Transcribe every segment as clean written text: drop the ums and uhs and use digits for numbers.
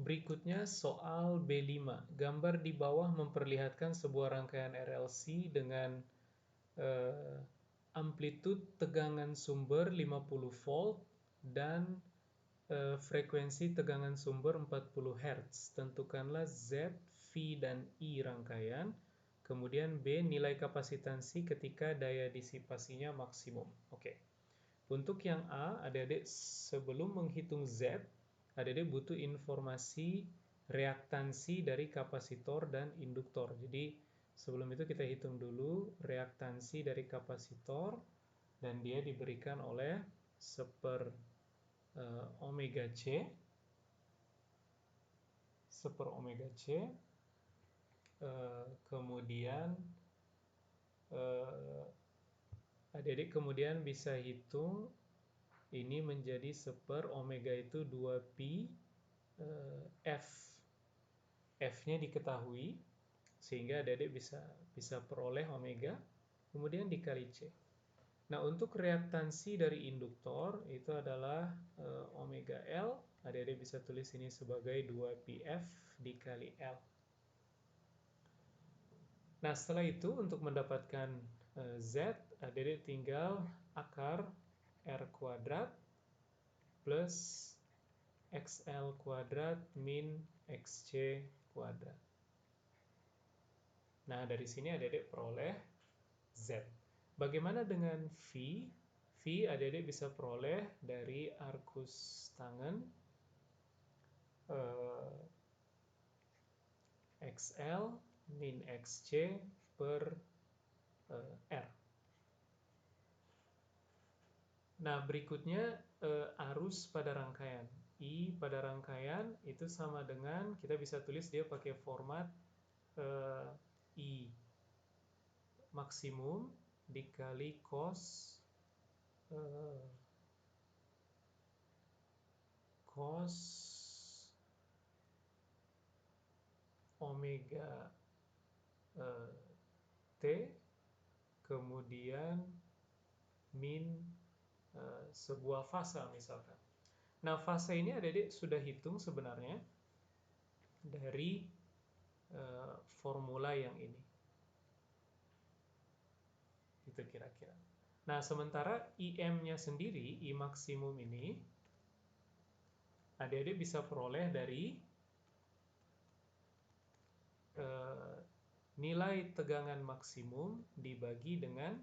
Berikutnya soal B5. Gambar di bawah memperlihatkan sebuah rangkaian RLC dengan amplitude tegangan sumber 50 volt dan frekuensi tegangan sumber 40 Hz. Tentukanlah Z, V, dan I rangkaian. Kemudian B, nilai kapasitansi ketika daya disipasinya maksimum. Oke. Untuk yang A, adik-adik sebelum menghitung Z, adik-adik butuh informasi reaktansi dari kapasitor dan induktor. Jadi sebelum itu kita hitung dulu reaktansi dari kapasitor, dan dia diberikan oleh 1/omega C, 1/omega C. Kemudian adik-adik kemudian bisa hitung ini menjadi 1/omega itu 2pi F. F-nya diketahui sehingga adik-adik bisa peroleh omega, kemudian dikali C. Nah, untuk reaktansi dari induktor itu adalah omega L. Adik-adik bisa tulis ini sebagai 2πf dikali L. Nah, setelah itu untuk mendapatkan Z, adik-adik tinggal akar R kuadrat plus XL kuadrat min XC kuadrat. Nah, dari sini adik-adik peroleh Z. Bagaimana dengan V? V adik-adik bisa peroleh dari arkus tangen XL min XC per R. Nah, berikutnya arus pada rangkaian. I pada rangkaian itu sama dengan, kita bisa tulis dia pakai format I maksimum dikali cos omega T kemudian min sebuah fasa misalkan. Nah, fase ini adik-adik sudah hitung sebenarnya dari formula yang ini. Itu kira-kira. Nah, sementara IM-nya sendiri, I maksimum ini, adik-adik bisa peroleh dari nilai tegangan maksimum dibagi dengan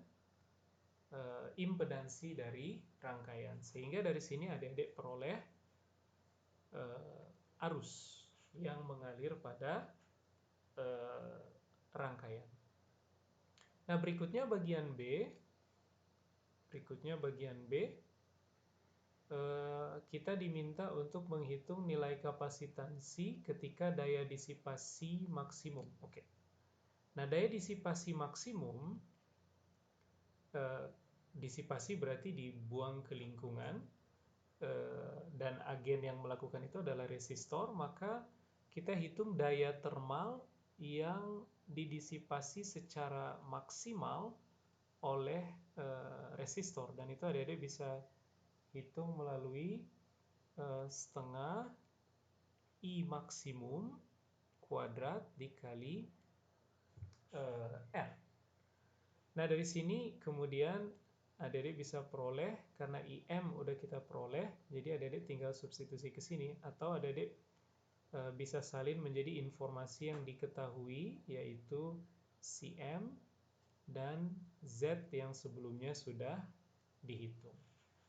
impedansi dari rangkaian. Sehingga dari sini adik-adik peroleh arus yang mengalir pada rangkaian. Nah, berikutnya bagian B. Kita diminta untuk menghitung nilai kapasitansi ketika daya disipasi maksimum. Oke. Nah, daya disipasi maksimum, disipasi berarti dibuang ke lingkungan, dan agen yang melakukan itu adalah resistor, maka kita hitung daya termal yang didisipasi secara maksimal oleh resistor, dan itu adik-adik bisa hitung melalui setengah I maksimum kuadrat dikali R. Nah, dari sini kemudian adik-adik bisa peroleh, karena IM udah kita peroleh, jadi adik-adik tinggal substitusi ke sini, atau adik-adik bisa salin menjadi informasi yang diketahui, yaitu CM dan Z yang sebelumnya sudah dihitung.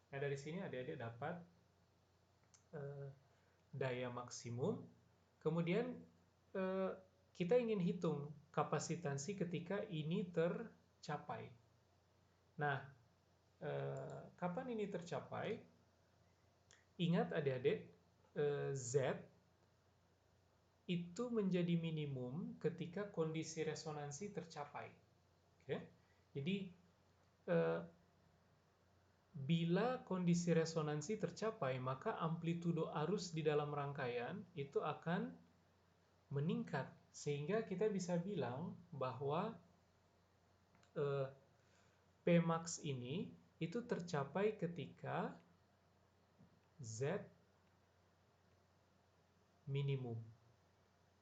Nah, dari sini adik-adik dapat daya maksimum. Kemudian kita ingin hitung kapasitansi ketika ini tercapai. Nah, kapan ini tercapai? Ingat adik-adik, Z itu menjadi minimum ketika kondisi resonansi tercapai. Oke? Jadi, bila kondisi resonansi tercapai, maka amplitudo arus di dalam rangkaian itu akan meningkat. Sehingga kita bisa bilang bahwa Pmax ini itu tercapai ketika Z minimum.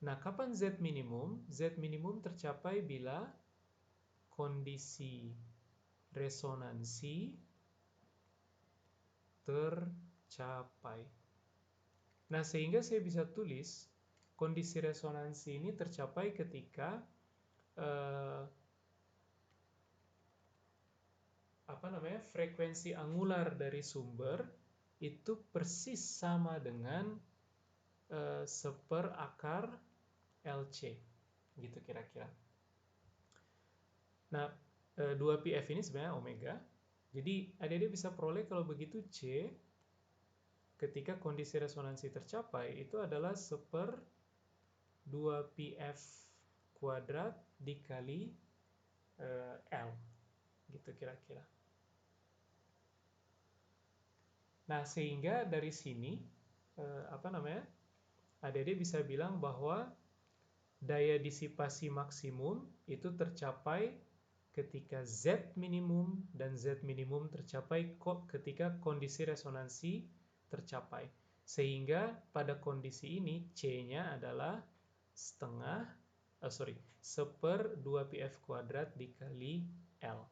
Nah, kapan Z minimum? Z minimum tercapai bila kondisi resonansi tercapai. Nah, sehingga saya bisa tulis kondisi resonansi ini tercapai ketika frekuensi angular dari sumber itu persis sama dengan seperakar LC, gitu kira-kira. Nah, 2πf ini sebenarnya omega. Jadi adik-adik bisa peroleh kalau begitu C ketika kondisi resonansi tercapai itu adalah 1/2πf kuadrat dikali L, gitu kira-kira. Nah, sehingga dari sini adik-adik bisa bilang bahwa daya disipasi maksimum itu tercapai ketika Z minimum dan Z minimum tercapai ketika kondisi resonansi tercapai. Sehingga pada kondisi ini C-nya adalah 1/2πf kuadrat dikali L.